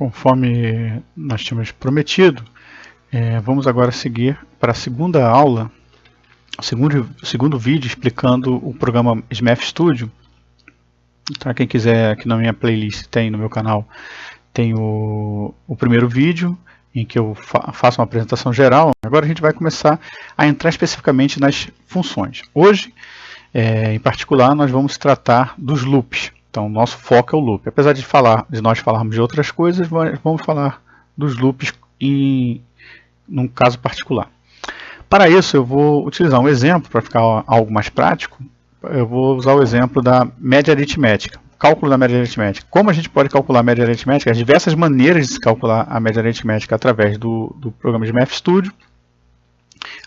Conforme nós tínhamos prometido, vamos agora seguir para a segunda aula, o segundo vídeo explicando o programa SMath Studio. Para quem quiser, aqui na minha playlist tem no meu canal, tem o primeiro vídeo em que eu faço uma apresentação geral. Agora a gente vai começar a entrar especificamente nas funções. Hoje, em particular, nós vamos tratar dos loops. Então, nosso foco é o loop. Apesar de nós falarmos de outras coisas, vamos falar dos loops num caso particular. Para isso, eu vou utilizar um exemplo, para ficar algo mais prático. Eu vou usar o exemplo da média aritmética, cálculo da média aritmética. Como a gente pode calcular a média aritmética? As diversas maneiras de se calcular a média aritmética através do programa de SMath Studio,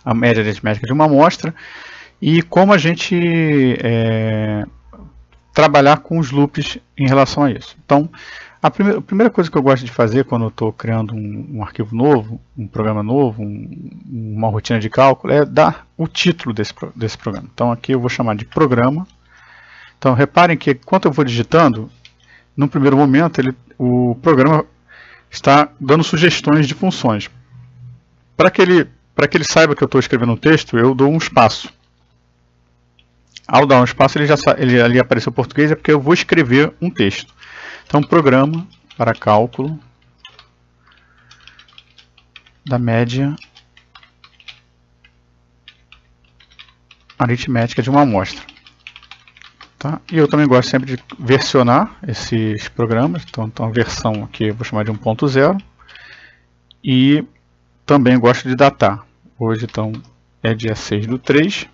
a média aritmética de uma amostra, e como a gente trabalhar com os loops em relação a isso. Então, a primeira coisa que eu gosto de fazer quando eu estou criando um arquivo novo, um programa novo, uma rotina de cálculo, é dar o título desse programa. Então, aqui eu vou chamar de programa. Então, reparem que quando eu vou digitando, no primeiro momento, o programa está dando sugestões de funções. Para que ele saiba que eu estou escrevendo um texto, eu dou um espaço. Ao dar um espaço, ele ali apareceu em português, é porque eu vou escrever um texto. Então, programa para cálculo da média aritmética de uma amostra. Tá? E eu também gosto sempre de versionar esses programas. Então a versão aqui eu vou chamar de 1.0. E também gosto de datar. Hoje, então, é dia 6/3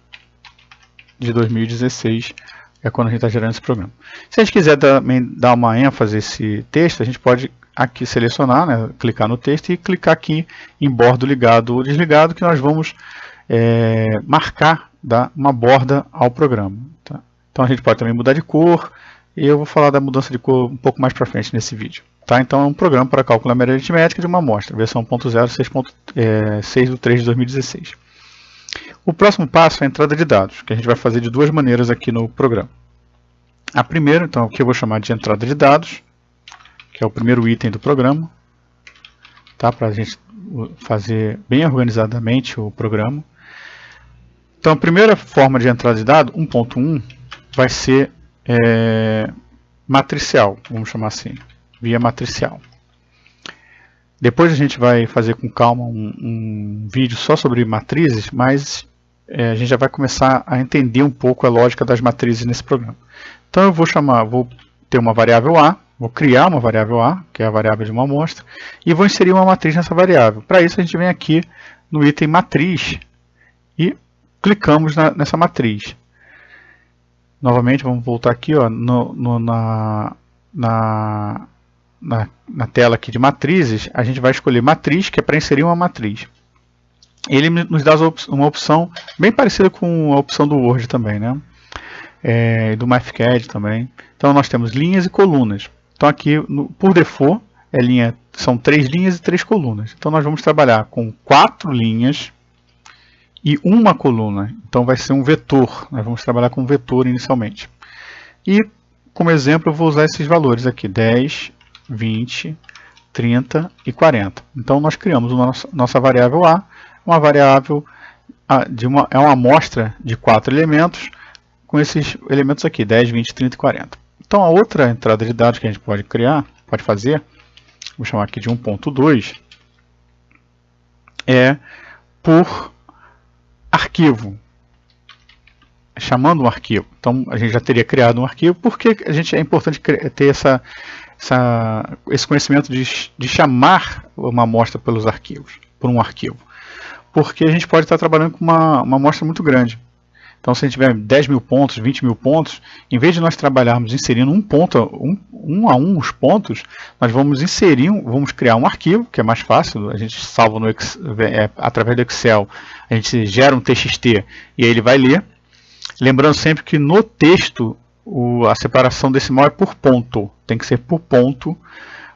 de 2016. É quando a gente está gerando esse programa. Se a gente quiser também dar uma ênfase a esse texto, a gente pode aqui selecionar, né, clicar no texto e clicar aqui em bordo ligado ou desligado, que nós vamos marcar, dar uma borda ao programa. Tá? Então a gente pode também mudar de cor, e eu vou falar da mudança de cor um pouco mais para frente nesse vídeo. Tá? Então é um programa para cálculo da média aritmética de uma amostra, versão 1.0, 6/3 de 2016. O próximo passo é a entrada de dados, que a gente vai fazer de duas maneiras aqui no programa. A primeira, então, que eu vou chamar de entrada de dados, que é o primeiro item do programa, tá? Para a gente fazer bem organizadamente o programa. Então, a primeira forma de entrada de dados, 1.1, vai ser matricial, vamos chamar assim, via matricial. Depois a gente vai fazer com calma um vídeo só sobre matrizes, mas a gente já vai começar a entender um pouco a lógica das matrizes nesse programa. Então eu vou ter uma variável A, vou criar uma variável A, que é a variável de uma amostra, e vou inserir uma matriz nessa variável. Para isso a gente vem aqui no item matriz e clicamos nessa matriz. Novamente vamos voltar aqui ó, na tela aqui de matrizes, a gente vai escolher matriz, que é para inserir uma matriz. Ele nos dá uma opção bem parecida com a opção do Word também, né? Do MathCAD também. Então nós temos linhas e colunas. Então aqui, por default, são 3 linhas e 3 colunas. Então nós vamos trabalhar com 4 linhas e uma coluna. Então vai ser um vetor. Nós vamos trabalhar com um vetor inicialmente. E como exemplo eu vou usar esses valores aqui, 10, 20, 30 e 40. Então nós criamos nossa variável A, uma variável é uma amostra de 4 elementos, com esses elementos aqui, 10, 20, 30 e 40. Então a outra entrada de dados que a gente pode fazer, vou chamar aqui de 1.2, é por arquivo, chamando um arquivo. Então a gente já teria criado um arquivo, porque é importante ter esse conhecimento de chamar uma amostra por um arquivo. Porque a gente pode estar trabalhando com uma amostra muito grande. Então se a gente tiver 10 mil pontos, 20 mil pontos, em vez de nós trabalharmos inserindo um a um os pontos, nós vamos criar um arquivo, que é mais fácil, a gente salva através do Excel, a gente gera um TXT e aí ele vai ler. Lembrando sempre que no texto a separação decimal é por ponto, tem que ser por ponto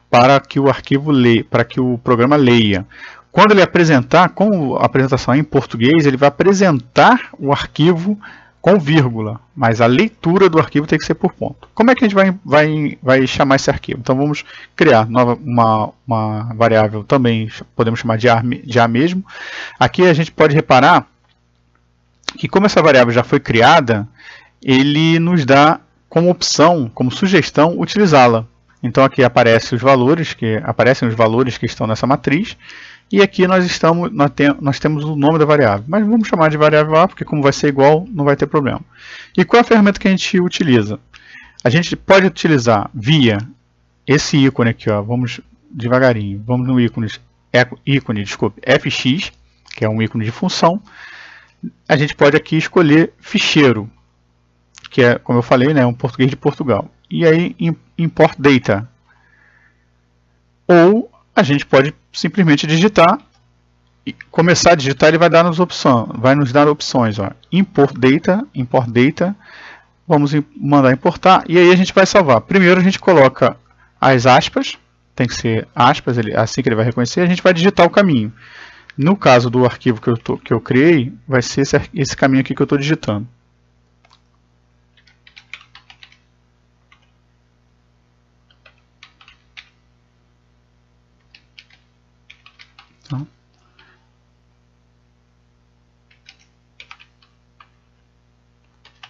para que o arquivo leia, para que o programa leia. Quando ele apresentar, como a apresentação é em português, ele vai apresentar o arquivo com vírgula, mas a leitura do arquivo tem que ser por ponto. Como é que a gente vai chamar esse arquivo? Então vamos criar uma variável, também podemos chamar de A mesmo. Aqui a gente pode reparar que, como essa variável já foi criada, ele nos dá como opção, como sugestão, utilizá-la. Então aqui aparecem os valores que estão nessa matriz, e aqui nós temos o nome da variável. Mas vamos chamar de variável A, porque como vai ser igual, não vai ter problema. E qual é a ferramenta que a gente utiliza? A gente pode utilizar via esse ícone aqui, ó. Vamos devagarinho, vamos no ícone fx, que é um ícone de função. A gente pode aqui escolher ficheiro, que é, como eu falei, né, um português de Portugal. E aí, import data. Ou a gente pode simplesmente digitar e começar a digitar, ele vai nos dar opções, ó. Import data, vamos mandar importar, e aí a gente vai salvar. Primeiro a gente coloca as aspas, tem que ser aspas, assim que ele vai reconhecer, a gente vai digitar o caminho. No caso do arquivo que eu criei, vai ser esse caminho aqui que eu estou digitando.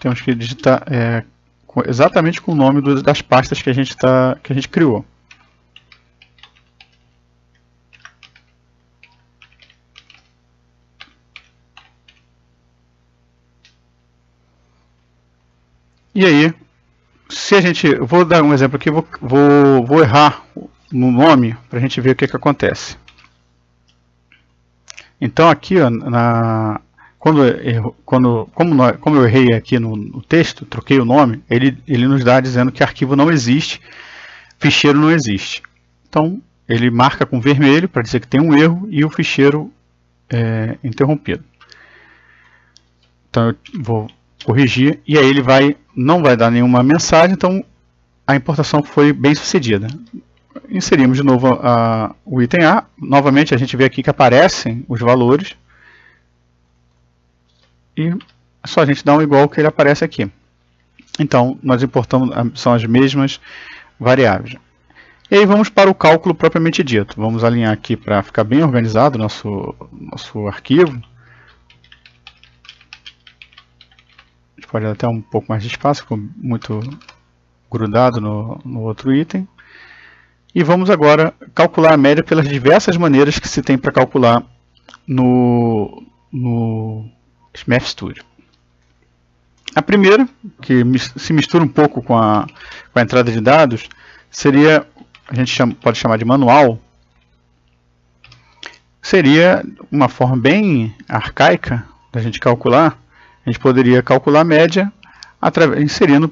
Temos que digitar exatamente com o nome das pastas que a gente criou. E aí, eu vou dar um exemplo aqui, vou errar no nome para a gente ver o que acontece. Então aqui, ó, como eu errei aqui no texto, troquei o nome, ele nos dá dizendo que arquivo não existe, ficheiro não existe. Então ele marca com vermelho para dizer que tem um erro e o ficheiro é interrompido. Então eu vou corrigir e aí ele não vai dar nenhuma mensagem, então a importação foi bem sucedida. Inserimos de novo o item A, novamente a gente vê aqui que aparecem os valores, e é só a gente dar um igual que ele aparece aqui. Então nós importamos, são as mesmas variáveis. E aí vamos para o cálculo propriamente dito. Vamos alinhar aqui para ficar bem organizado o nosso arquivo. A gente pode dar até um pouco mais de espaço, ficou muito grudado no outro item. E vamos agora calcular a média pelas diversas maneiras que se tem para calcular no Math Studio. A primeira, que se mistura um pouco com a entrada de dados, seria, a gente pode chamar de manual, seria uma forma bem arcaica da gente calcular. A gente poderia calcular a média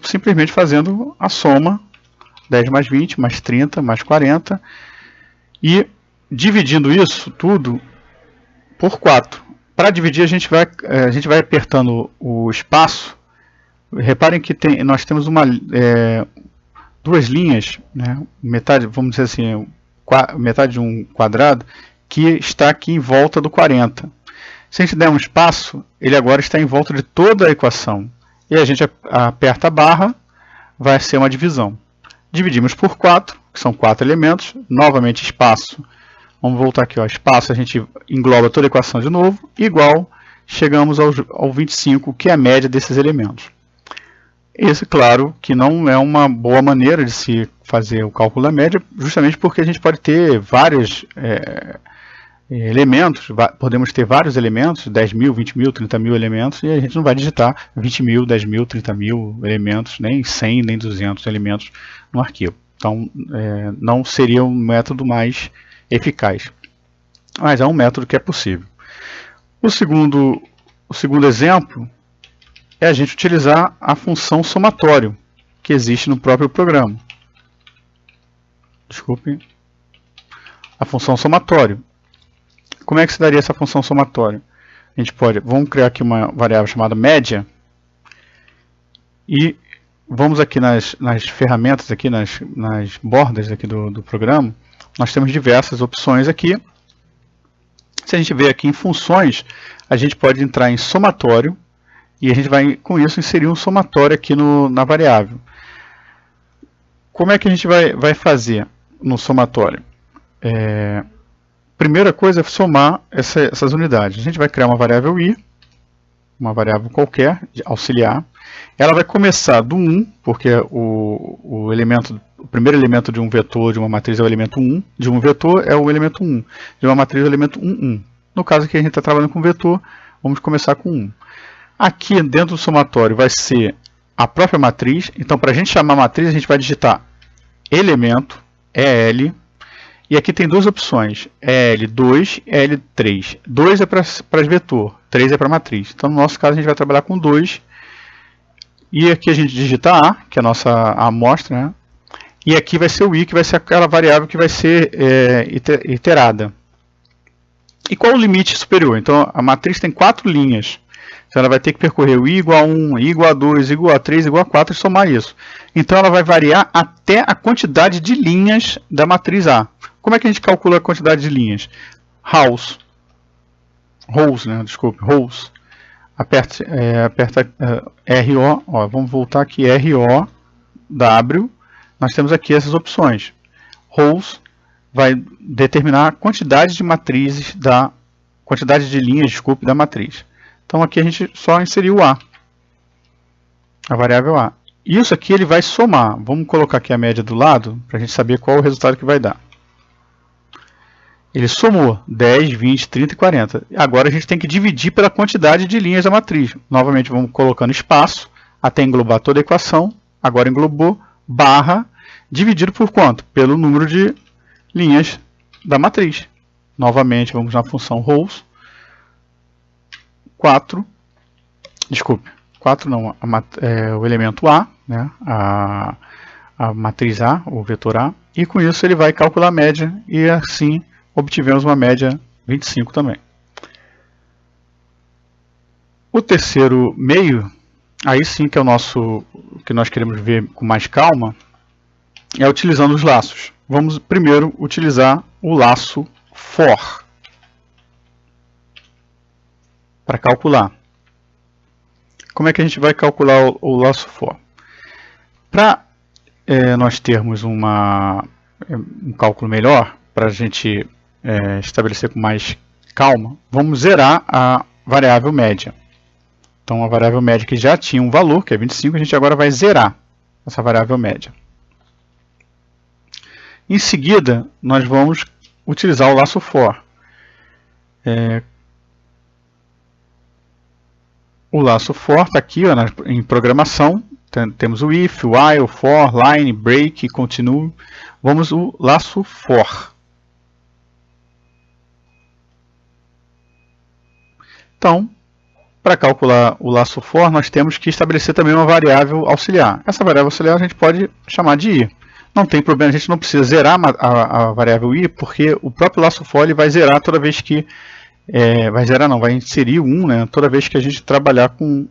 simplesmente fazendo a soma 10 mais 20, mais 30, mais 40 e dividindo isso tudo por 4. Para dividir a gente vai apertando o espaço. Reparem que nós temos duas linhas, né? Metade, vamos dizer assim, metade de um quadrado que está aqui em volta do 40. Se a gente der um espaço, ele agora está em volta de toda a equação. E a gente aperta a barra, vai ser uma divisão. Dividimos por 4, que são 4 elementos, novamente espaço. Vamos voltar aqui, ó, espaço, a gente engloba toda a equação de novo, igual, chegamos ao 25, que é a média desses elementos. Esse, claro, que não é uma boa maneira de se fazer o cálculo da média, justamente porque a gente pode ter vários elementos, podemos ter vários elementos, 10 mil, 20 mil, 30 mil elementos, e a gente não vai digitar 20 mil, 10 mil, 30 mil elementos, nem 100, nem 200 elementos no arquivo. Então, não seria um método mais eficaz, mas é um método que é possível. O segundo exemplo é a gente utilizar a função somatório que existe no próprio programa. Desculpe. A função somatório. Como é que se daria essa função somatório? A gente vamos criar aqui uma variável chamada média e vamos aqui nas ferramentas, aqui nas bordas aqui do programa, nós temos diversas opções aqui. Se a gente ver aqui em funções, a gente pode entrar em somatório E a gente vai, com isso, inserir um somatório aqui na variável. Como é que a gente vai fazer no somatório? Primeira coisa é somar essas unidades. A gente vai criar uma variável i, uma variável qualquer, auxiliar. Ela vai começar do 1, porque o primeiro elemento de um vetor de uma matriz é o elemento 1, de um vetor é o elemento 1, de uma matriz é o elemento 1, 1. No caso aqui a gente está trabalhando com vetor, vamos começar com 1. Aqui dentro do somatório vai ser a própria matriz, então para a gente chamar a matriz a gente vai digitar elemento, EL, e aqui tem duas opções, EL2 e EL3. 2 é para vetor, 3 é para matriz. Então no nosso caso a gente vai trabalhar com 2. E aqui a gente digita A, que é a nossa amostra, né? E aqui vai ser o I, que vai ser aquela variável que vai ser iterada. E qual o limite superior? Então a matriz tem 4 linhas. Então ela vai ter que percorrer o I igual a 1, I igual a 2, I igual a 3, I igual a 4 e somar isso. Então ela vai variar até a quantidade de linhas da matriz A. Como é que a gente calcula a quantidade de linhas? Rows, aperta RO, ó, vamos voltar aqui, RO, W, nós temos aqui essas opções. Rows vai determinar a quantidade de matrizes quantidade de linhas, da matriz. Então aqui a gente só inseriu a variável A. Isso aqui ele vai somar. Vamos colocar aqui a média do lado para a gente saber qual é o resultado que vai dar. Ele somou 10, 20, 30 e 40. Agora a gente tem que dividir pela quantidade de linhas da matriz. Novamente vamos colocando espaço até englobar toda a equação. Agora englobou, barra, dividido por quanto? Pelo número de linhas da matriz. Novamente vamos na função rows. 4 não, o elemento A, né? a matriz A, o vetor A. E com isso ele vai calcular a média e assim obtivemos uma média 25 também. O terceiro meio, aí sim que é o que nós queremos ver com mais calma, é utilizando os laços. Vamos primeiro utilizar o laço for para calcular. Como é que a gente vai calcular o laço for? Para nós termos um cálculo melhor, para a gente estabelecer com mais calma, vamos zerar a variável média. Então a variável média que já tinha um valor, que é 25, a gente agora vai zerar essa variável média. Em seguida, nós vamos utilizar o laço for. O laço for está aqui ó, em programação. Temos o if, o while, o for, line, break, continue. Vamos o laço for. Então, para calcular o laço for, nós temos que estabelecer também uma variável auxiliar. Essa variável auxiliar a gente pode chamar de i. Não tem problema, a gente não precisa zerar a variável i, porque o próprio laço for ele vai zerar toda vez que... vai inserir o 1, né, toda vez que a gente trabalhar com...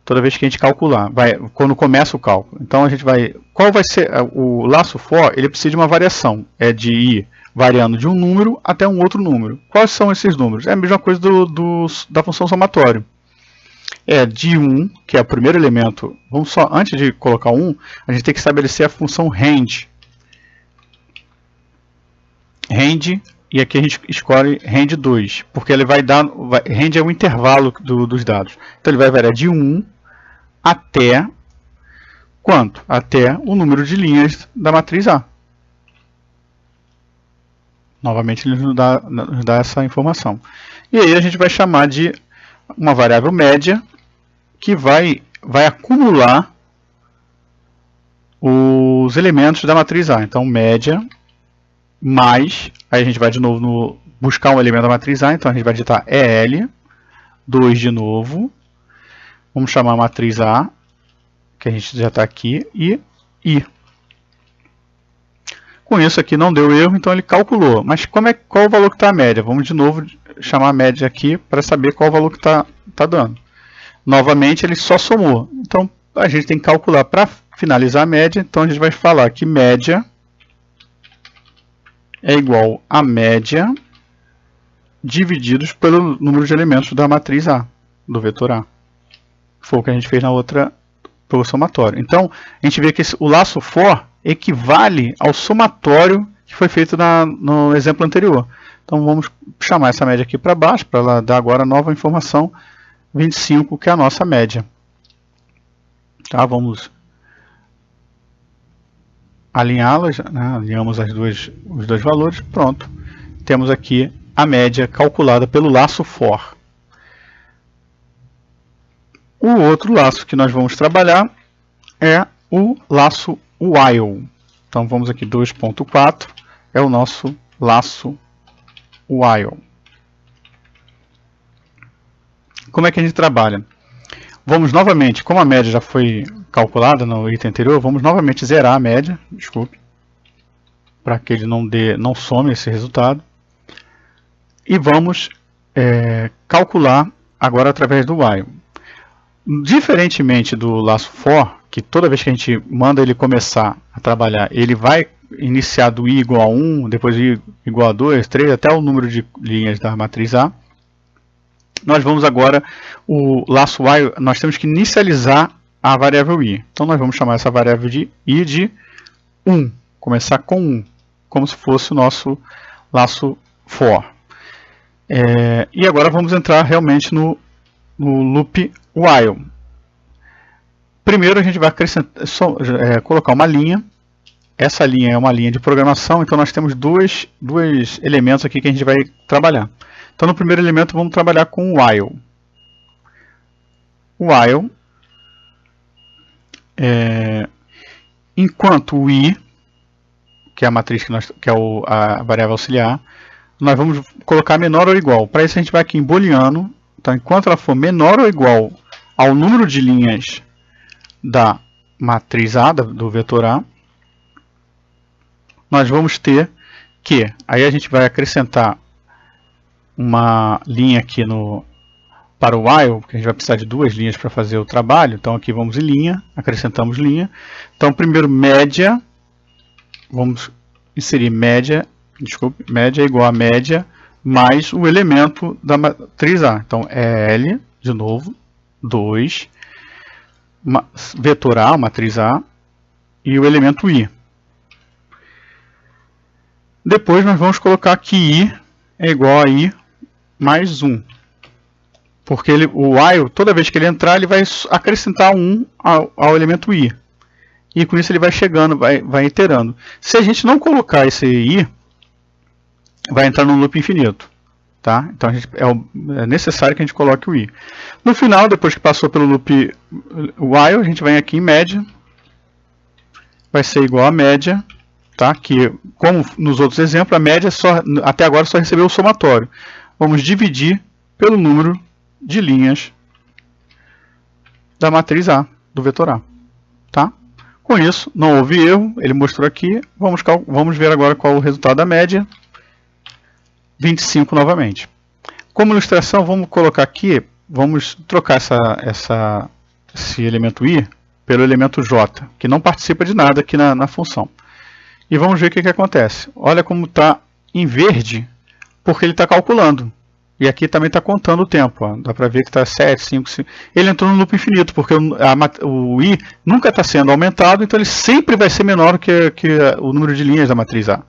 Toda vez que a gente calcular, quando começa o cálculo. Então a gente vai... Qual vai ser o laço for? Ele precisa de uma variação. É de ir variando de um número até um outro número. Quais são esses números? É a mesma coisa da função somatório. É de 1, que é o primeiro elemento. Vamos só, antes de colocar 1, a gente tem que estabelecer a função range. Range, e aqui a gente escolhe range 2, porque ele vai dar... range é o intervalo dos dados. Então ele vai variar de 1 até... quanto? Até o número de linhas da matriz A. Novamente ele nos dá essa informação. E aí a gente vai chamar de uma variável média que vai acumular os elementos da matriz A. Então média mais, aí a gente vai de novo buscar um elemento da matriz A, então a gente vai digitar EL, 2 de novo, vamos chamar a matriz A, que a gente já está aqui, e I. Com isso aqui não deu erro, então ele calculou. Mas qual o valor que está a média? Vamos de novo chamar a média aqui para saber qual o valor que está dando. Novamente ele só somou. Então a gente tem que calcular para finalizar a média. Então a gente vai falar que média é igual a média divididos pelo número de elementos da matriz A, do vetor A. Foi o que a gente fez na outra, pelo somatório. Então, a gente vê que o laço for equivale ao somatório que foi feito no exemplo anterior. Então, vamos chamar essa média aqui para baixo, para ela dar agora a nova informação, 25, que é a nossa média. Tá, vamos alinhá-las, né? Alinhamos os dois valores, pronto. Temos aqui a média calculada pelo laço for. O outro laço que nós vamos trabalhar é o laço while. Então vamos aqui 2.4, é o nosso laço while. Como é que a gente trabalha? Vamos novamente, como a média já foi calculada no item anterior, vamos novamente zerar a média, desculpe, para que ele não some esse resultado. E vamos calcular agora através do while. Diferentemente do laço for, que toda vez que a gente manda ele começar a trabalhar, ele vai iniciar do i igual a 1, depois i igual a 2, 3, até o número de linhas da matriz A. Nós vamos agora, o laço while, nós temos que inicializar a variável i. Então nós vamos chamar essa variável de i de 1, começar com 1, como se fosse o nosso laço for. E agora vamos entrar realmente no loop while. Primeiro a gente vai colocar uma linha. Essa linha é uma linha de programação, então nós temos dois elementos aqui que a gente vai trabalhar. Então no primeiro elemento vamos trabalhar com o while. While, enquanto o i, que é a matriz que é a variável auxiliar, nós vamos colocar menor ou igual. Para isso a gente vai aqui em booleano. Então enquanto ela for menor ou igual ao número de linhas da matriz A, do vetor A, nós vamos ter que, aí a gente vai acrescentar uma linha aqui para o while, porque a gente vai precisar de duas linhas para fazer o trabalho. Então aqui vamos em linha, acrescentamos linha. Então primeiro média, vamos inserir média é igual a média mais o elemento da matriz A. Então é L, de novo, 2, vetor A, matriz A, e o elemento I. Depois nós vamos colocar que I é igual a I mais 1. Porque o while, toda vez que ele entrar, ele vai acrescentar 1 ao elemento I. E com isso ele vai chegando, vai iterando. Se a gente não colocar esse I, vai entrar no loop infinito. Tá? Então é necessário que a gente coloque o I. No final, depois que passou pelo loop while, a gente vem aqui em média. Vai ser igual a média. Tá? Que, como nos outros exemplos, a média até agora só recebeu o somatório. Vamos dividir pelo número de linhas da matriz A, do vetor A. Tá? Com isso, não houve erro, ele mostrou aqui. Vamos ver agora qual é o resultado da média. 25 novamente. Como ilustração, vamos colocar aqui, vamos trocar esse elemento i pelo elemento j, que não participa de nada aqui na função. E vamos ver o que acontece. Olha como está em verde, porque ele está calculando. E aqui também está contando o tempo. Ó. Dá para ver que está 7, 5, 5. Ele entrou no loop infinito, porque o i nunca está sendo aumentado, então ele sempre vai ser menor que o número de linhas da matriz A.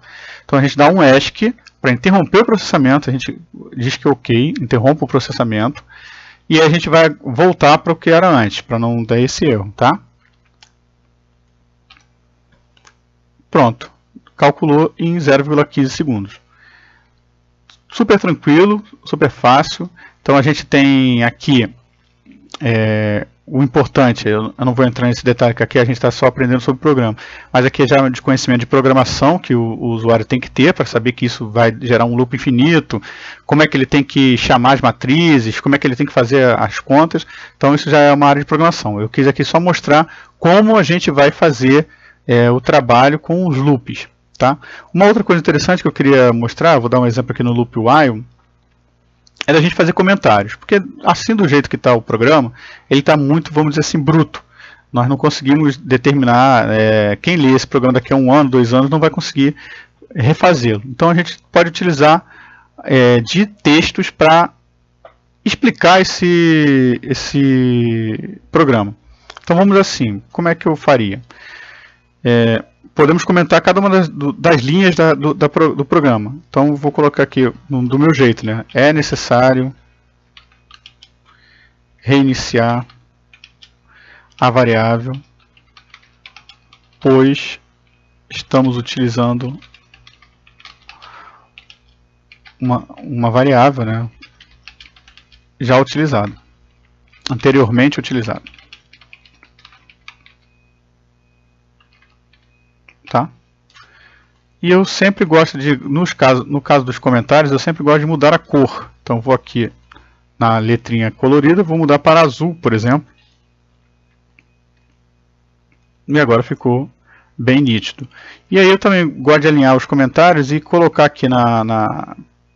Então a gente dá um ESC para interromper o processamento, a gente diz que ok, interrompa o processamento, e a gente vai voltar para o que era antes, para não dar esse erro. Tá? Pronto, calculou em 0,15 segundos. Super tranquilo, super fácil. Então a gente tem aqui o importante, eu não vou entrar nesse detalhe, que aqui a gente está só aprendendo sobre o programa, mas aqui já é de conhecimento de programação que o usuário tem que ter para saber que isso vai gerar um loop infinito, como é que ele tem que chamar as matrizes, como é que ele tem que fazer as contas. Então isso já é uma área de programação. Eu quis aqui só mostrar como a gente vai fazer o trabalho com os loops. Tá? Uma outra coisa interessante que eu queria mostrar, vou dar um exemplo aqui no loop while, é da gente fazer comentários, porque assim do jeito que está o programa, ele está muito, vamos dizer assim, bruto. Nós não conseguimos determinar, quem lê esse programa daqui a 1 ano, 2 anos, não vai conseguir refazê-lo. Então a gente pode utilizar de textos para explicar esse programa. Então vamos assim, como é que eu faria? Podemos comentar cada uma das linhas do programa. Então vou colocar aqui do meu jeito, né? É necessário reiniciar a variável, pois estamos utilizando uma variável, né, já utilizada, anteriormente utilizada. Tá? E eu sempre gosto de, no caso dos comentários, eu sempre gosto de mudar a cor. Então vou aqui na letrinha colorida, vou mudar para azul, por exemplo. E agora ficou bem nítido. E aí eu também gosto de alinhar os comentários e colocar aqui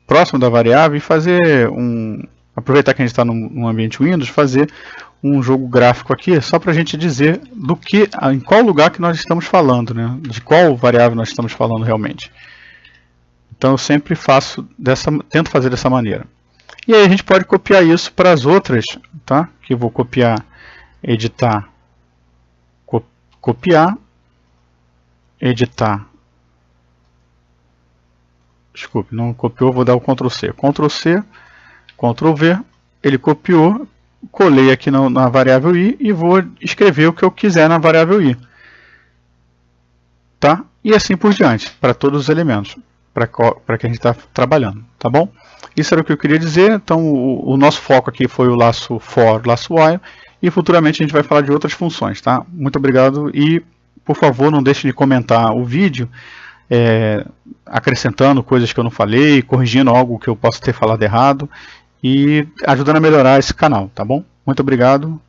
próximo da variável e fazer aproveitar que a gente está no ambiente Windows, fazer um jogo gráfico aqui, só para a gente dizer em qual lugar que nós estamos falando, né? De qual variável nós estamos falando realmente. Então eu sempre tento fazer dessa maneira. E aí a gente pode copiar isso para as outras, tá? Que eu vou copiar, editar, copiar, editar. Desculpe, não copiou, vou dar o Ctrl C. Ctrl C, Ctrl V, ele copiou, colei aqui na variável i e vou escrever o que eu quiser na variável i. Tá? E assim por diante, para todos os elementos, para que a gente está trabalhando. Tá bom? Isso era o que eu queria dizer. Então o nosso foco aqui foi o laço for, laço while, e futuramente a gente vai falar de outras funções. Tá? Muito obrigado e, por favor, não deixe de comentar o vídeo, acrescentando coisas que eu não falei, corrigindo algo que eu possa ter falado errado e ajudando a melhorar esse canal, tá bom? Muito obrigado.